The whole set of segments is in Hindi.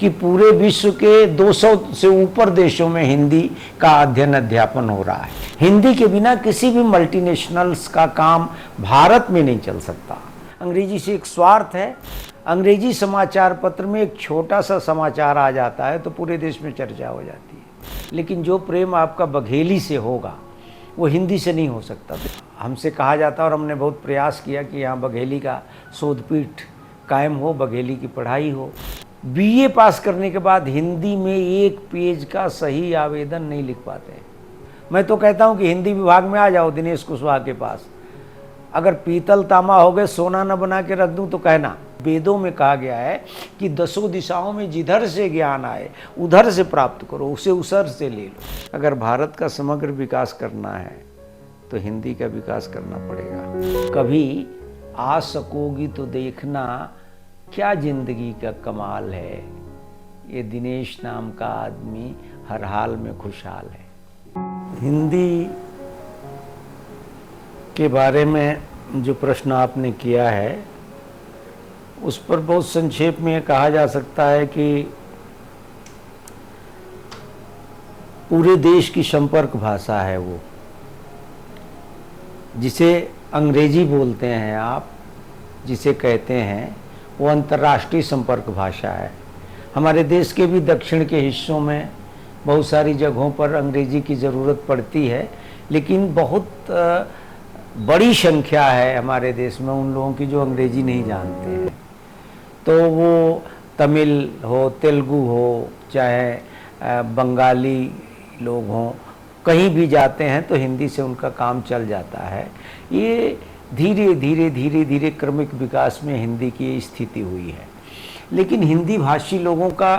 कि पूरे विश्व के 200 से ऊपर देशों में हिंदी का अध्ययन अध्यापन हो रहा है। हिंदी के बिना किसी भी मल्टीनेशनल्स का काम भारत में नहीं चल सकता। अंग्रेजी से एक स्वार्थ है। अंग्रेजी समाचार पत्र में एक छोटा सा समाचार आ जाता है तो पूरे देश में चर्चा हो जाती है, लेकिन जो प्रेम आपका बघेली से होगा वो हिंदी से नहीं हो सकता। हमसे कहा जाता और हमने बहुत प्रयास किया कि यहाँ बघेली का शोधपीठ कायम हो, बघेली की पढ़ाई हो। बीए पास करने के बाद हिंदी में एक पेज का सही आवेदन नहीं लिख पाते। मैं तो कहता हूँ कि हिंदी विभाग में आ जाओ दिनेश कुशवाहा के पास, अगर पीतल तांबा हो गए सोना न बना के रख दूं तो कहना। वेदों में कहा गया है कि 10 दिशाओं में जिधर से ज्ञान आए उधर से प्राप्त करो, उसे उसर से ले लो। अगर भारत का समग्र विकास करना है तो हिंदी का विकास करना पड़ेगा। कभी आ सकोगी तो देखना क्या जिंदगी का कमाल है, ये दिनेश नाम का आदमी हर हाल में खुशहाल है। हिंदी के बारे में जो प्रश्न आपने किया है उस पर बहुत संक्षेप में कहा जा सकता है कि पूरे देश की संपर्क भाषा है वो, जिसे अंग्रेजी बोलते हैं आप, जिसे कहते हैं वो अंतर्राष्ट्रीय संपर्क भाषा है। हमारे देश के भी दक्षिण के हिस्सों में बहुत सारी जगहों पर अंग्रेजी की ज़रूरत पड़ती है, लेकिन बहुत बड़ी संख्या है हमारे देश में उन लोगों की जो अंग्रेजी नहीं जानते हैं। तो वो तमिल हो, तेलुगु हो, चाहे बंगाली लोग हों, कहीं भी जाते हैं तो हिंदी से उनका काम चल जाता है। ये धीरे धीरे धीरे धीरे क्रमिक विकास में हिंदी की स्थिति हुई है। लेकिन हिंदी भाषी लोगों का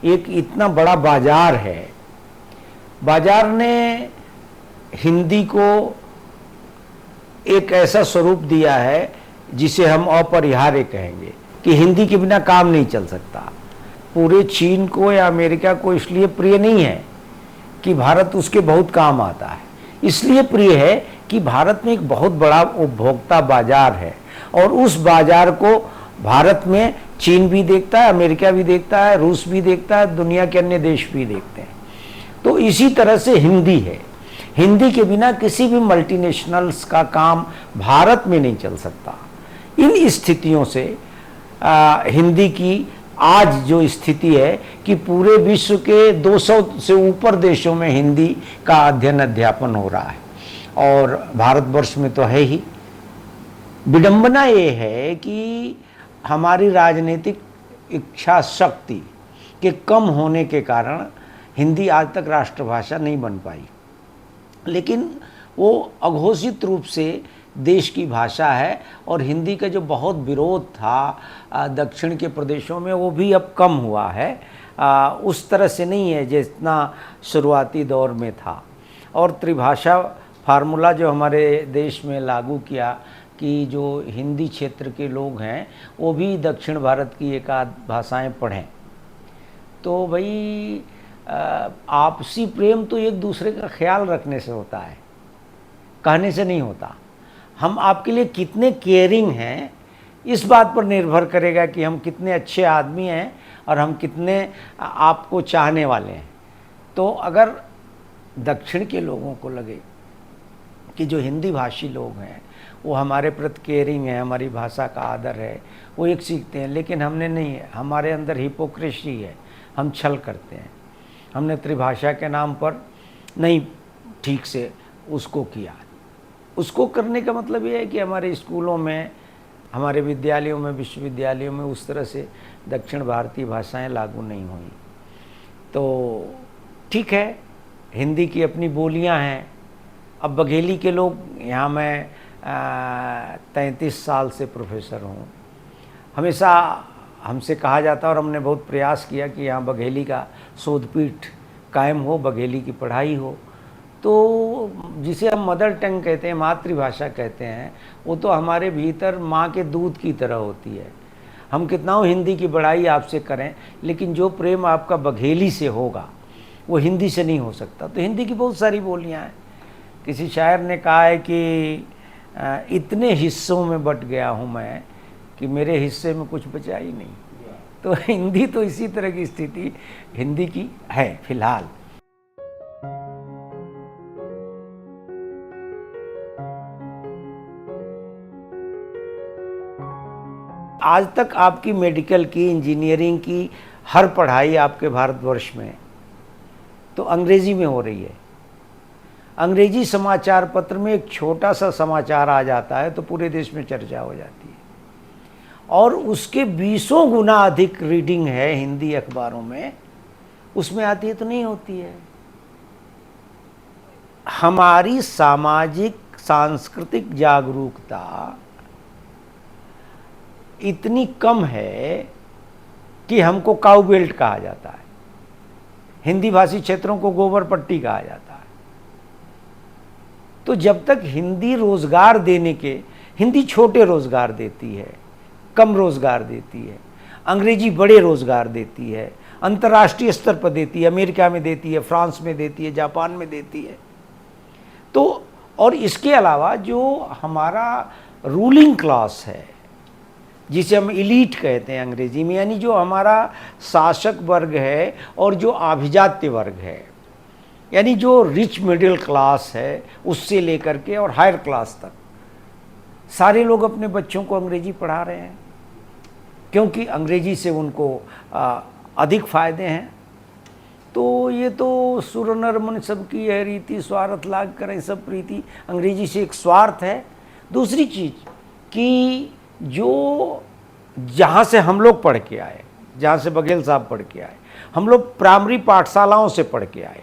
एक इतना बड़ा बाजार है, बाजार ने हिंदी को एक ऐसा स्वरूप दिया है जिसे हम अपरिहार्य कहेंगे कि हिंदी के बिना काम नहीं चल सकता। पूरे चीन को या अमेरिका को इसलिए प्रिय नहीं है कि भारत उसके बहुत काम आता है, इसलिए प्रिय है कि भारत में एक बहुत बड़ा उपभोक्ता बाजार है और उस बाजार को भारत में चीन भी देखता है, अमेरिका भी देखता है, रूस भी देखता है, दुनिया के अन्य देश भी देखते हैं। तो इसी तरह से हिंदी है। हिंदी के बिना किसी भी मल्टीनेशनल्स का काम भारत में नहीं चल सकता। इन स्थितियों से हिंदी की आज जो स्थिति है कि पूरे विश्व के 200 से ऊपर देशों में हिंदी का अध्ययन अध्यापन हो रहा है और भारतवर्ष में तो है ही। विडंबना ये है कि हमारी राजनीतिक इच्छा शक्ति के कम होने के कारण हिंदी आज तक राष्ट्रभाषा नहीं बन पाई, लेकिन वो अघोषित रूप से देश की भाषा है और हिंदी का जो बहुत विरोध था दक्षिण के प्रदेशों में वो भी अब कम हुआ है। उस तरह से नहीं है जितना शुरुआती दौर में था। और त्रिभाषा फार्मूला जो हमारे देश में लागू किया कि जो हिंदी क्षेत्र के लोग हैं वो भी दक्षिण भारत की एक आध भाषाएं पढ़ें, तो भाई आपसी प्रेम तो एक दूसरे का ख्याल रखने से होता है, कहने से नहीं होता। हम आपके लिए कितने केयरिंग हैं इस बात पर निर्भर करेगा कि हम कितने अच्छे आदमी हैं और हम कितने आपको चाहने वाले हैं। तो अगर दक्षिण के लोगों को लगे कि जो हिंदी भाषी लोग हैं वो हमारे प्रति केयरिंग है, हमारी भाषा का आदर है, वो एक सीखते हैं, लेकिन हमने नहीं है, हमारे अंदर हिपोक्रेसी है, हम छल करते हैं। हमने त्रिभाषा के नाम पर नहीं ठीक से उसको किया। उसको करने का मतलब ये है कि हमारे स्कूलों में, हमारे विद्यालयों में, विश्वविद्यालयों में उस तरह से दक्षिण भारतीय भाषाएं लागू नहीं हुई। तो ठीक है, हिंदी की अपनी बोलियां हैं। अब बघेली के लोग, यहाँ मैं 33 साल से प्रोफेसर हूँ, हमेशा हमसे कहा जाता और हमने बहुत प्रयास किया कि यहाँ बघेली का शोधपीठ कायम हो, बघेली की पढ़ाई हो। तो जिसे हम मदर टंग कहते हैं, मातृभाषा कहते हैं, वो तो हमारे भीतर माँ के दूध की तरह होती है। हम कितना हो हिंदी की बड़ाई आपसे करें, लेकिन जो प्रेम आपका बघेली से होगा वो हिंदी से नहीं हो सकता। तो हिंदी की बहुत सारी बोलियाँ हैं। किसी शायर ने कहा है कि इतने हिस्सों में बट गया हूँ मैं कि मेरे हिस्से में कुछ बचा ही नहीं। तो हिंदी तो इसी तरह की स्थिति हिंदी की है फिलहाल। आज तक आपकी मेडिकल की, इंजीनियरिंग की हर पढ़ाई आपके भारतवर्ष में तो अंग्रेजी में हो रही है। अंग्रेजी समाचार पत्र में एक छोटा सा समाचार आ जाता है तो पूरे देश में चर्चा हो जाती है, और उसके 20 गुना अधिक रीडिंग है हिंदी अखबारों में, उसमें आती है तो नहीं होती है। हमारी सामाजिक सांस्कृतिक जागरूकता इतनी कम है कि हमको काऊ बेल्ट कहा जाता है, हिंदी भाषी क्षेत्रों को गोबर पट्टी कहा जाता है। तो जब तक हिंदी रोजगार देने के, हिंदी छोटे रोजगार देती है, कम रोजगार देती है, अंग्रेजी बड़े रोजगार देती है, अंतर्राष्ट्रीय स्तर पर देती है, अमेरिका में देती है, फ्रांस में देती है, जापान में देती है। तो और इसके अलावा जो हमारा रूलिंग क्लास है, जिसे हम इलीट कहते हैं अंग्रेजी में, यानी जो हमारा शासक वर्ग है और जो अभिजात्य वर्ग है, यानी जो रिच मिडिल क्लास है उससे लेकर के और हायर क्लास तक सारे लोग अपने बच्चों को अंग्रेजी पढ़ा रहे हैं, क्योंकि अंग्रेजी से उनको अधिक फायदे हैं। तो ये तो सुर नर मन सबकी है रीति, स्वार्थ लाग करें सब प्रीति, अंग्रेजी से एक स्वार्थ है। दूसरी चीज़ कि जो जहाँ से हम लोग पढ़ के आए, जहाँ से बघेल साहब पढ़ के आए, हम लोग प्राइमरी पाठशालाओं से पढ़ के आए,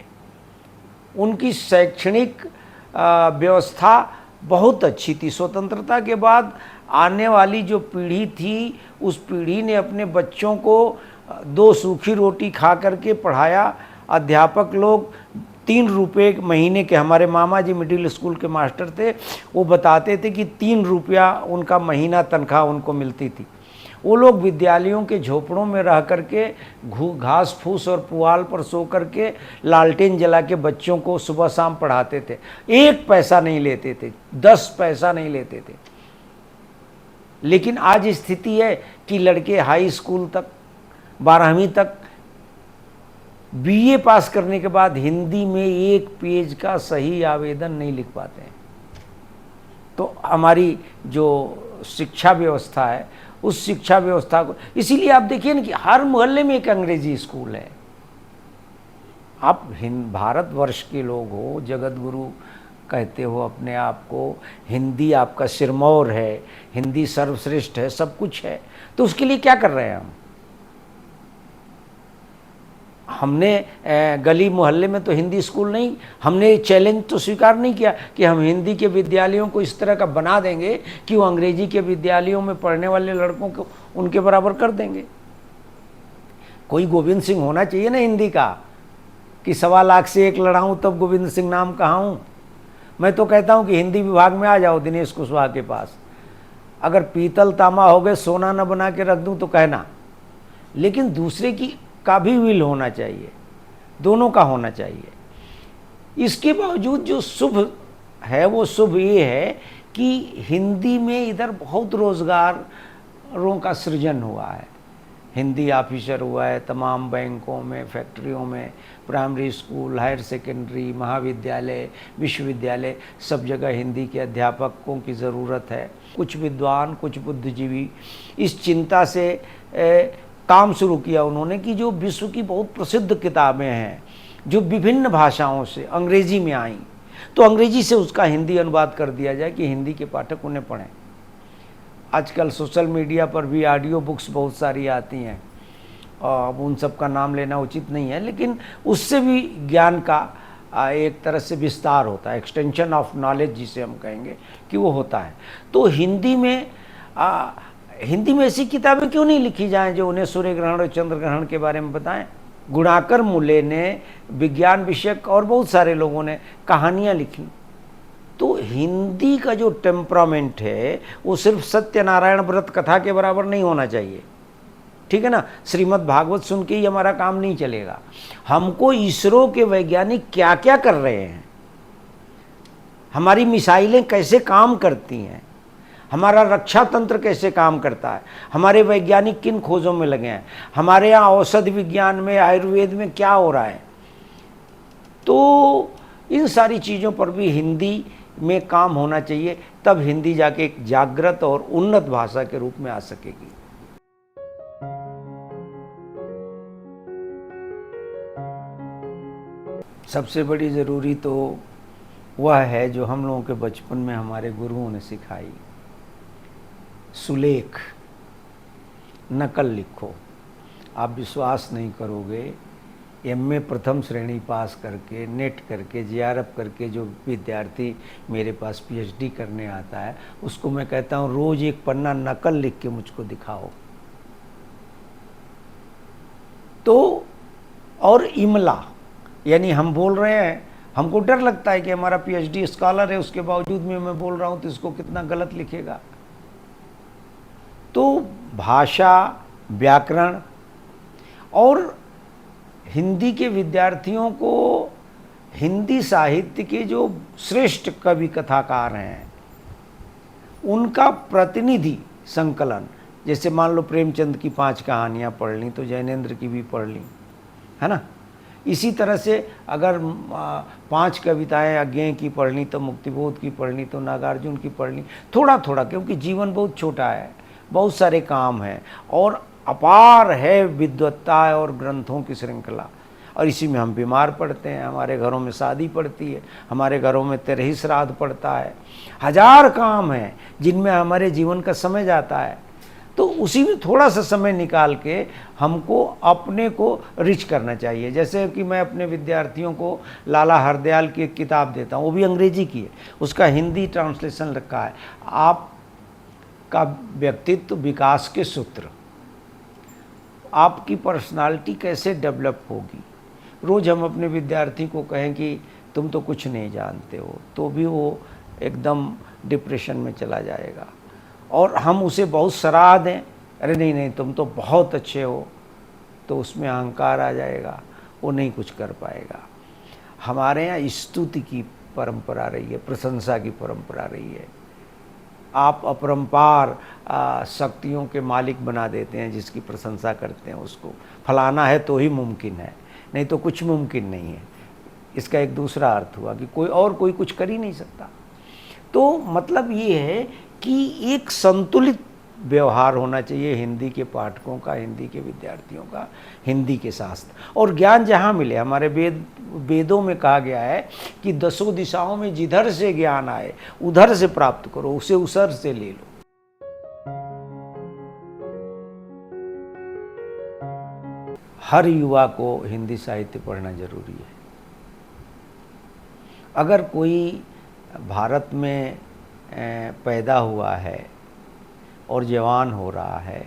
उनकी शैक्षणिक व्यवस्था बहुत अच्छी थी। स्वतंत्रता के बाद आने वाली जो पीढ़ी थी, उस पीढ़ी ने अपने बच्चों को 2 सूखी रोटी खा करके पढ़ाया। अध्यापक लोग 3 रुपये महीने के, हमारे मामा जी मिडिल स्कूल के मास्टर थे, वो बताते थे कि 3 रुपया उनका महीना तनख्वाह उनको मिलती थी। वो लोग विद्यालयों के झोपड़ों में रह करके घास फूस और पुआल पर सो करके लालटेन जला के बच्चों को सुबह शाम पढ़ाते थे। 1 पैसा नहीं लेते थे, 10 पैसा नहीं लेते थे। लेकिन आज स्थिति है कि लड़के हाई स्कूल तक, 12वीं तक, बीए पास करने के बाद हिंदी में 1 पेज का सही आवेदन नहीं लिख पाते हैं। तो हमारी जो शिक्षा व्यवस्था है, उस शिक्षा व्यवस्था को, इसीलिए आप देखिए ना कि हर मोहल्ले में एक अंग्रेजी स्कूल है। आप भारतवर्ष के लोग हो, जगत गुरु कहते हो अपने आप को, हिंदी आपका सिरमौर है, हिंदी सर्वश्रेष्ठ है, सब कुछ है, तो उसके लिए क्या कर रहे हैं हम? हमने गली मोहल्ले में तो हिंदी स्कूल नहीं, हमने चैलेंज तो स्वीकार नहीं किया कि हम हिंदी के विद्यालयों को इस तरह का बना देंगे कि वो अंग्रेजी के विद्यालयों में पढ़ने वाले लड़कों को उनके बराबर कर देंगे। कोई गोविंद सिंह होना चाहिए ना हिंदी का, कि 1.25 लाख से 1 लड़ाऊँ तब गोविंद सिंह नाम कहाऊँ। मैं तो कहता हूँ कि हिंदी विभाग में आ जाओ दिनेश कुशवाहा के पास, अगर पीतल तांबा हो गए सोना न बना के रख दूँ तो कहना, लेकिन दूसरे की का भी विल होना चाहिए, दोनों का होना चाहिए। इसके बावजूद जो शुभ है वो शुभ ये है कि हिंदी में इधर बहुत रोजगारों का सृजन हुआ है। हिंदी ऑफिसर हुआ है तमाम बैंकों में, फैक्ट्रियों में, प्राइमरी स्कूल, हायर सेकेंडरी, महाविद्यालय, विश्वविद्यालय, सब जगह हिंदी के अध्यापकों की ज़रूरत है। कुछ विद्वान, कुछ बुद्धिजीवी इस चिंता से काम शुरू किया उन्होंने कि जो विश्व की बहुत प्रसिद्ध किताबें हैं जो विभिन्न भाषाओं से अंग्रेजी में आई, तो अंग्रेजी से उसका हिंदी अनुवाद कर दिया जाए कि हिंदी के पाठक उन्हें पढ़ें। आजकल सोशल मीडिया पर भी ऑडियो बुक्स बहुत सारी आती हैं, अब उन सब का नाम लेना उचित नहीं है, लेकिन उससे भी ज्ञान का एक तरह से विस्तार होता है, एक्सटेंशन ऑफ नॉलेज जिसे हम कहेंगे कि वो होता है। तो हिंदी में ऐसी किताबें क्यों नहीं लिखी जाएं जो उन्हें सूर्य ग्रहण और चंद्र ग्रहण के बारे में बताएं। गुणाकर मुले ने, विज्ञान विषयक और बहुत सारे लोगों ने कहानियाँ लिखी। तो हिंदी का जो टेम्परामेंट है वो सिर्फ सत्यनारायण व्रत कथा के बराबर नहीं होना चाहिए, ठीक है ना। श्रीमद् भागवत सुन के ही हमारा काम नहीं चलेगा। हमको इसरो के वैज्ञानिक क्या क्या कर रहे हैं, हमारी मिसाइलें कैसे काम करती हैं, हमारा रक्षा तंत्र कैसे काम करता है, हमारे वैज्ञानिक किन खोजों में लगे हैं, हमारे यहाँ औषधि विज्ञान में, आयुर्वेद में क्या हो रहा है। तो इन सारी चीज़ों पर भी हिंदी में काम होना चाहिए, तब हिंदी जाके एक जागृत और उन्नत भाषा के रूप में आ सकेगी। सबसे बड़ी ज़रूरी तो वह है जो हम लोगों के बचपन में हमारे गुरुओं ने सिखाई, सुलेख, नकल लिखो। आप विश्वास नहीं करोगे, एमए प्रथम श्रेणी पास करके, नेट करके, जेआरएफ करके जो विद्यार्थी मेरे पास पीएचडी करने आता है, उसको मैं कहता हूँ रोज एक पन्ना नकल लिख के मुझको दिखाओ। तो और इमला, यानी हम बोल रहे हैं, हमको डर लगता है कि हमारा पीएचडी स्कॉलर है, उसके बावजूद में मैं बोल रहा हूँ तो इसको कितना गलत लिखेगा। तो भाषा, व्याकरण और हिंदी के विद्यार्थियों को हिंदी साहित्य के जो श्रेष्ठ कवि कथाकार हैं उनका प्रतिनिधि संकलन, जैसे मान लो प्रेमचंद की 5 कहानियाँ पढ़ ली तो जैनेन्द्र की भी पढ़ ली, है ना। इसी तरह से अगर 5 कविताएं अज्ञेय की पढ़ ली तो मुक्तिबोध की पढ़ ली तो नागार्जुन की पढ़ ली, थोड़ा थोड़ा, क्योंकि जीवन बहुत छोटा है, बहुत सारे काम हैं और अपार है विद्वत्ता और ग्रंथों की श्रृंखला। और इसी में हम बीमार पड़ते हैं, हमारे घरों में शादी पड़ती है, हमारे घरों में 13 श्राद्ध पड़ता है, 1000 काम हैं जिनमें हमारे जीवन का समय जाता है। तो उसी में थोड़ा सा समय निकाल के हमको अपने को रिच करना चाहिए। जैसे कि मैं अपने विद्यार्थियों को लाला हरदयाल की एक किताब देता हूँ, वो भी अंग्रेजी की है, उसका हिंदी ट्रांसलेशन रखा है, आपका व्यक्तित्व विकास के सूत्र, आपकी पर्सनालिटी कैसे डेवलप होगी। रोज़ हम अपने विद्यार्थी को कहें कि तुम तो कुछ नहीं जानते हो, तो भी वो एकदम डिप्रेशन में चला जाएगा। और हम उसे बहुत सराह दें, अरे नहीं नहीं तुम तो बहुत अच्छे हो, तो उसमें अहंकार आ जाएगा, वो नहीं कुछ कर पाएगा। हमारे यहाँ स्तुति की परंपरा रही है, प्रशंसा की परंपरा रही है। आप अपरंपार शक्तियों के मालिक बना देते हैं, जिसकी प्रशंसा करते हैं उसको, फलाना है तो ही मुमकिन है, नहीं तो कुछ मुमकिन नहीं है। इसका एक दूसरा अर्थ हुआ कि कोई कुछ कर ही नहीं सकता। तो मतलब ये है कि एक संतुलित व्यवहार होना चाहिए हिंदी के पाठकों का, हिंदी के विद्यार्थियों का, हिंदी के शास्त्र और ज्ञान जहाँ मिले। हमारे वेदों में कहा गया है कि 10 दिशाओं में जिधर से ज्ञान आए उधर से प्राप्त करो, उसे उसर से ले लो। हर युवा को हिंदी साहित्य पढ़ना जरूरी है। अगर कोई भारत में पैदा हुआ है और जवान हो रहा है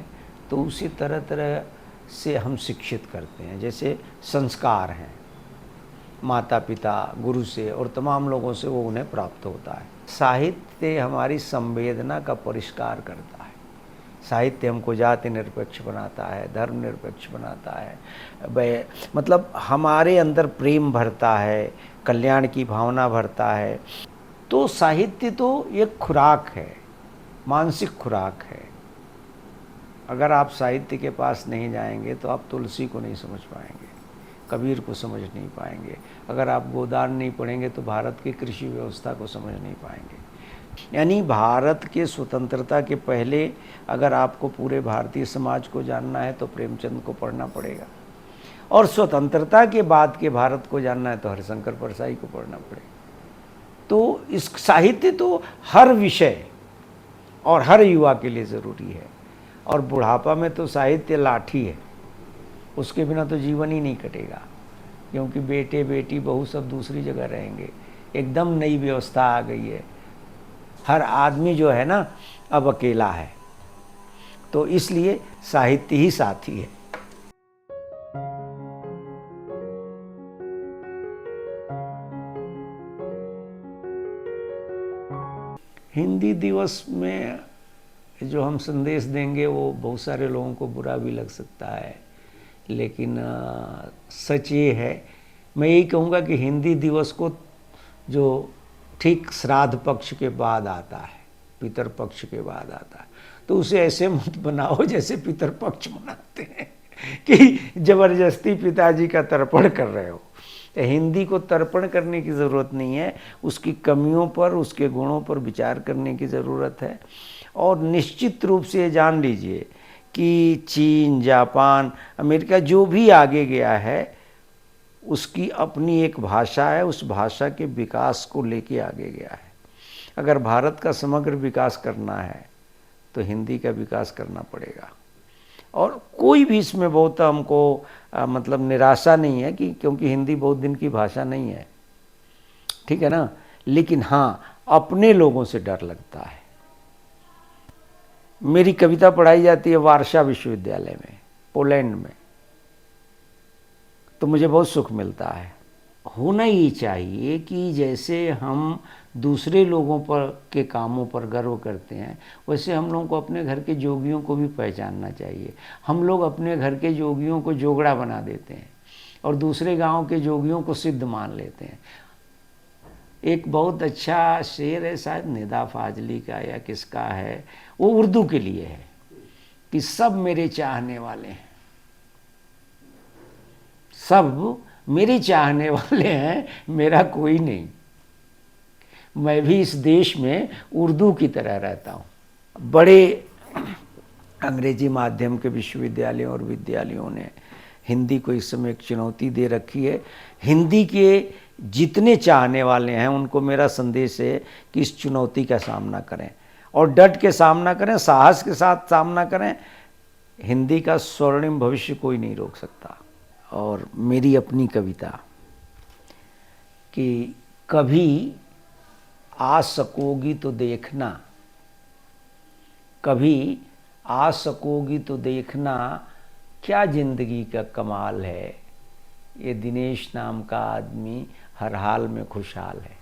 तो उसे तरह तरह से हम शिक्षित करते हैं। जैसे संस्कार हैं, माता पिता, गुरु से और तमाम लोगों से वो उन्हें प्राप्त होता है। साहित्य हमारी संवेदना का परिष्कार करता है। साहित्य हमको जाति निरपेक्ष बनाता है, धर्म निरपेक्ष बनाता है, मतलब हमारे अंदर प्रेम भरता है, कल्याण की भावना भरता है। तो साहित्य तो एक खुराक है, मानसिक खुराक है। अगर आप साहित्य के पास नहीं जाएंगे तो आप तुलसी को नहीं समझ पाएंगे, कबीर को समझ नहीं पाएंगे। अगर आप गोदान नहीं पढ़ेंगे तो भारत की कृषि व्यवस्था को समझ नहीं पाएंगे। यानी भारत के स्वतंत्रता के पहले अगर आपको पूरे भारतीय समाज को जानना है तो प्रेमचंद को पढ़ना पड़ेगा, और स्वतंत्रता के बाद के भारत को जानना है तो हरिशंकर परसाई को पढ़ना पड़ेगा। तो इस साहित्य तो हर विषय और हर युवा के लिए ज़रूरी है। और बुढ़ापा में तो साहित्य लाठी है, उसके बिना तो जीवन ही नहीं कटेगा, क्योंकि बेटे बेटी बहू सब दूसरी जगह रहेंगे। एकदम नई व्यवस्था आ गई है, हर आदमी जो है ना अब अकेला है, तो इसलिए साहित्य ही साथी है। हिंदी दिवस में जो हम संदेश देंगे वो बहुत सारे लोगों को बुरा भी लग सकता है, लेकिन सच ये है, मैं यही कहूँगा कि हिंदी दिवस को जो ठीक श्राद्ध पक्ष के बाद आता है, पितरपक्ष के बाद आता है। तो उसे ऐसे मत बनाओ जैसे पितरपक्ष मनाते हैं कि जबरदस्ती पिताजी का तर्पण कर रहे हो। हिंदी को तर्पण करने की ज़रूरत नहीं है, उसकी कमियों पर, उसके गुणों पर विचार करने की ज़रूरत है। और निश्चित रूप से ये जान लीजिए कि चीन, जापान, अमेरिका जो भी आगे गया है उसकी अपनी एक भाषा है, उस भाषा के विकास को लेके आगे गया है। अगर भारत का समग्र विकास करना है तो हिंदी का विकास करना पड़ेगा। और कोई भी इसमें बहुत हमको मतलब निराशा नहीं है कि क्योंकि हिंदी बहुत दिन की भाषा नहीं है, ठीक है ना। लेकिन हाँ, अपने लोगों से डर लगता है। मेरी कविता पढ़ाई जाती है वार्षा विश्वविद्यालय में, पोलैंड में, तो मुझे बहुत सुख मिलता है। होना ही चाहिए कि जैसे हम दूसरे लोगों पर के कामों पर गर्व करते हैं, वैसे हम लोगों को अपने घर के जोगियों को भी पहचानना चाहिए। हम लोग अपने घर के जोगियों को जोगड़ा बना देते हैं और दूसरे गांव के जोगियों को सिद्ध मान लेते हैं। एक बहुत अच्छा शेर है, शायद निदा फाजली का या किसका है, वो उर्दू के लिए है कि सब मेरे चाहने वाले हैं, सब मेरे चाहने वाले हैं, मेरा कोई नहीं। मैं भी इस देश में उर्दू की तरह रहता हूँ। बड़े अंग्रेजी माध्यम के विश्वविद्यालयों और विद्यालयों ने हिंदी को इस समय एक चुनौती दे रखी है। हिंदी के जितने चाहने वाले हैं उनको मेरा संदेश है कि इस चुनौती का सामना करें और डट के सामना करें, साहस के साथ सामना करें। हिंदी का स्वर्णिम भविष्य कोई नहीं रोक सकता। और मेरी अपनी कविता कि कभी आ सकोगी तो देखना, कभी आ सकोगी तो देखना, क्या जिंदगी का कमाल है, ये दिनेश नाम का आदमी हर हाल में खुशहाल है।